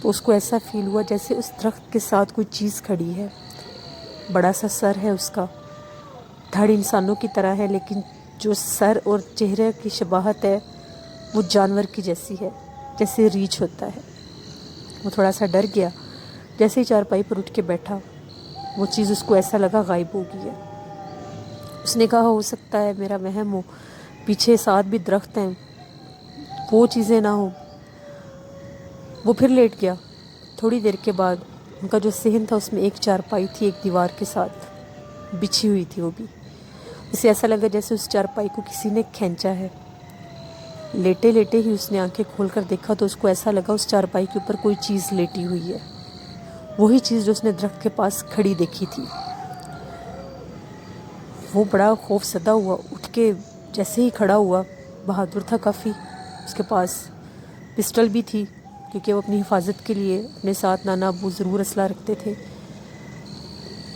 تو اس کو ایسا فیل ہوا جیسے اس درخت کے ساتھ کوئی چیز کھڑی ہے. بڑا سا سر ہے اس کا، دھڑ انسانوں کی طرح ہے، لیکن جو سر اور چہرے کی شباہت ہے وہ جانور کی جیسی ہے، جیسے ریچھ ہوتا ہے. وہ تھوڑا سا ڈر گیا. جیسے ہی چارپائی پر اٹھ کے بیٹھا، وہ چیز اس کو ایسا لگا غائب ہو گئی ہے. اس نے کہا ہو سکتا ہے میرا وہم ہو، پیچھے ساتھ بھی درخت ہیں، وہ چیزیں نہ ہوں. وہ پھر لیٹ گیا. تھوڑی دیر کے بعد ان کا جو صحن تھا اس میں ایک چارپائی تھی، ایک دیوار کے ساتھ بچھی ہوئی تھی. وہ بھی اسے ایسا لگا جیسے اس چارپائی کو کسی نے کھینچا ہے. لیٹے لیٹے ہی اس نے آنکھیں کھول کر دیکھا تو اس کو ایسا لگا اس چارپائی کے اوپر کوئی چیز لیٹی ہوئی ہے، وہی چیز جو اس نے درخت کے پاس کھڑی دیکھی تھی. وہ بڑا خوف زدہ ہوا. اٹھ کے جیسے ہی کھڑا ہوا، بہادر تھا کافی، اس کے پاس پسٹل بھی تھی کیونکہ وہ اپنی حفاظت کے لیے اپنے ساتھ نانا ابو ضرور اسلحہ رکھتے تھے.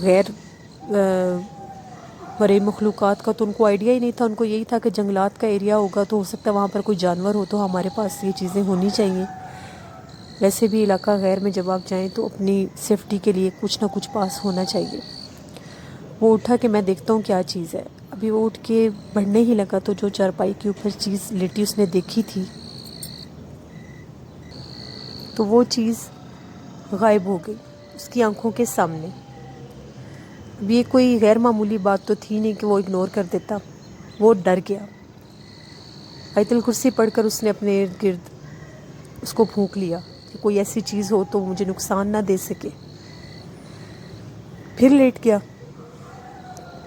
غیر مرئی مخلوقات کا تو ان کو آئیڈیا ہی نہیں تھا. ان کو یہی تھا کہ جنگلات کا ایریا ہوگا تو ہو سکتا ہے وہاں پر کوئی جانور ہو، تو ہمارے پاس یہ چیزیں ہونی چاہیے. ویسے بھی علاقہ غیر میں جب آپ جائیں تو اپنی سیفٹی کے لیے کچھ نہ کچھ پاس ہونا چاہیے. وہ اٹھا کہ میں دیکھتا ہوں کیا چیز ہے. ابھی وہ اٹھ کے بڑھنے ہی لگا تو جو چارپائی کے اوپر چیز لیٹی اس نے دیکھی تھی تو وہ چیز غائب ہو گئی اس کی آنکھوں کے سامنے. اب یہ کوئی غیر معمولی بات تو تھی نہیں کہ وہ اگنور کر دیتا. وہ ڈر گیا. آیت الکرسی پڑھ کر اس نے اپنے ارد گرد اس کو پھونک لیا کہ کوئی ایسی چیز ہو تو مجھے نقصان نہ دے سکے. پھر لیٹ گیا.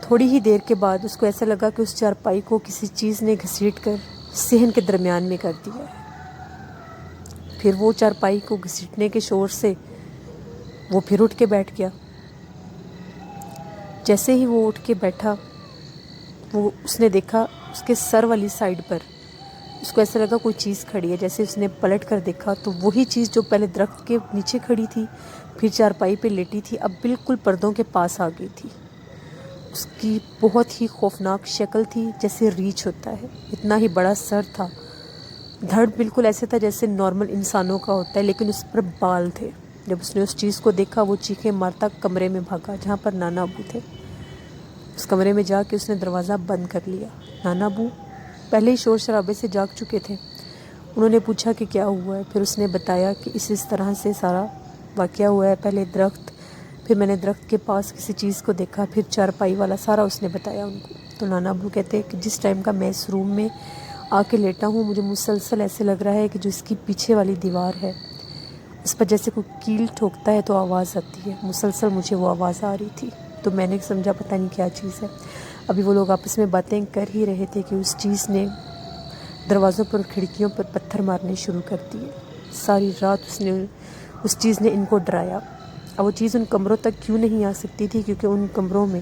تھوڑی ہی دیر کے بعد اس کو ایسا لگا کہ اس چارپائی کو کسی چیز نے گھسیٹ کر صحن کے درمیان میں کر دیا ہے. پھر وہ چارپائی کو گھسیٹنے کے شور سے وہ پھر اٹھ کے بیٹھ گیا. جیسے ہی وہ اٹھ کے بیٹھا، وہ اس نے دیکھا اس کے سر والی سائڈ پر اس کو ایسا لگا کوئی چیز کھڑی ہے. جیسے اس نے پلٹ کر دیکھا تو وہی چیز جو پہلے درخت کے نیچے کھڑی تھی، پھر چارپائی پہ لیٹی تھی، اب بالکل پردوں کے پاس آ گئی تھی. اس کی بہت ہی خوفناک شکل تھی، جیسے ریچھ ہوتا ہے. اتنا ہی بڑا سر تھا. دھڑ بالکل ایسے تھا جیسے نارمل انسانوں کا ہوتا ہے، لیکن اس پر بال تھے. جب اس نے اس چیز کو دیکھا وہ چیخیں مارتا کمرے میں بھاگا جہاں پر نانا ابو تھے. اس کمرے میں جا کے اس نے دروازہ بند کر لیا. نانا ابو پہلے ہی شور شرابے سے جاگ چکے تھے. انہوں نے پوچھا کہ کیا ہوا ہے. پھر اس نے بتایا کہ اس طرح سے سارا واقعہ ہوا ہے. پہلے درخت، پھر میں نے درخت کے پاس کسی چیز کو دیکھا، پھر چارپائی والا سارا اس نے بتایا ان کو. تو نانا ابو کہتے ہیں کہ جس ٹائم کا میں اس روم میں آ کے لیٹا ہوں مجھے مسلسل ایسے لگ رہا ہے کہ جو اس کی پیچھے والی دیوار ہے اس پر جیسے کوئی کیل ٹھوکتا ہے تو آواز آتی ہے. مسلسل مجھے وہ آواز آ رہی تھی. تو میں نے سمجھا پتہ نہیں کیا چیز ہے. ابھی وہ لوگ آپس میں باتیں کر ہی رہے تھے کہ اس چیز نے دروازوں پر کھڑکیوں پر پتھر مارنے شروع کر دیے. ساری رات اس چیز نے ان کو ڈرایا. اب وہ چیز ان کمروں تک کیوں نہیں آ سکتی تھی؟ کیونکہ ان کمروں میں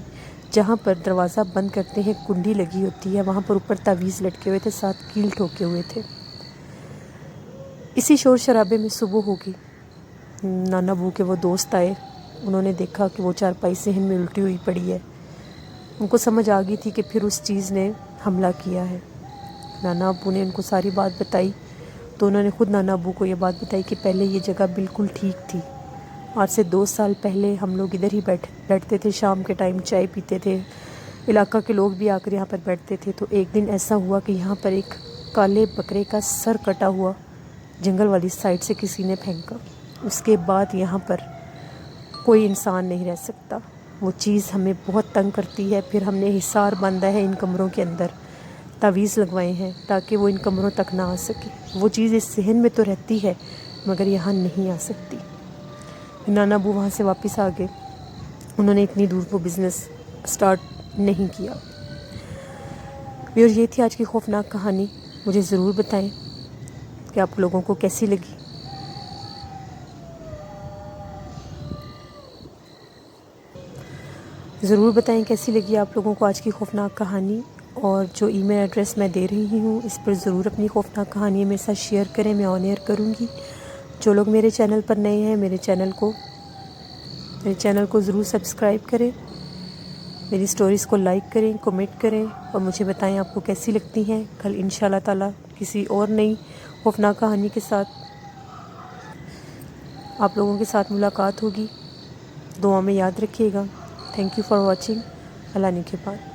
جہاں پر دروازہ بند کرتے ہیں کنڈی لگی ہوتی ہے، وہاں پر اوپر تعویذ لٹکے ہوئے تھے، ساتھ کیل ٹھوکے ہوئے تھے. اسی شور شرابے میں صبح ہوگی. نانا ابو کے وہ دوست آئے. انہوں نے دیکھا کہ وہ چارپائی صحن میں الٹی ہوئی پڑی ہے. ان کو سمجھ آ گئی تھی کہ پھر اس چیز نے حملہ کیا ہے. نانا ابو نے ان کو ساری بات بتائی تو انہوں نے خود نانا ابو کو یہ بات بتائی کہ پہلے یہ جگہ بالکل ٹھیک تھی. آج سے 2 سال پہلے ہم لوگ ادھر ہی بیٹھتے تھے، شام کے ٹائم چائے پیتے تھے، علاقہ کے لوگ بھی آ کر یہاں پر بیٹھتے تھے. تو ایک دن ایسا ہوا کہ یہاں پر ایک کالے بکرے کا سر کٹا ہوا جنگل والی سائڈ سے کسی نے پھینکا. اس کے بعد یہاں پر کوئی انسان نہیں رہ سکتا. وہ چیز ہمیں بہت تنگ کرتی ہے. پھر ہم نے حصار باندھا ہے ان کمروں کے اندر، تعویذ لگوائے ہیں تاکہ وہ ان کمروں تک نہ آ سکے. وہ چیز اس صحن میں تو رہتی ہے مگر یہاں نہیں آ سکتی. نانا ابو وہاں سے واپس آ گئے. انہوں نے اتنی دور کو بزنس سٹارٹ نہیں کیا. اور یہ تھی آج کی خوفناک کہانی. مجھے ضرور بتائیں کہ آپ لوگوں کو کیسی لگی. ضرور بتائیں کیسی لگی آپ لوگوں کو آج کی خوفناک کہانی. اور جو ای میل ایڈریس میں دے رہی ہوں اس پر ضرور اپنی خوفناک کہانی میرے ساتھ شیئر کریں. میں آن ایئر کروں گی. جو لوگ میرے چینل پر نئے ہیں میرے چینل کو ضرور سبسکرائب کریں. میری سٹوریز کو لائک کریں، کمنٹ کریں اور مجھے بتائیں آپ کو کیسی لگتی ہیں. کل انشاءاللہ تعالی کسی اور نئی خوفناک کہانی کے ساتھ آپ لوگوں کے ساتھ ملاقات ہوگی. دعا میں یاد رکھیے گا. Thank you for watching. Allah نگہبان.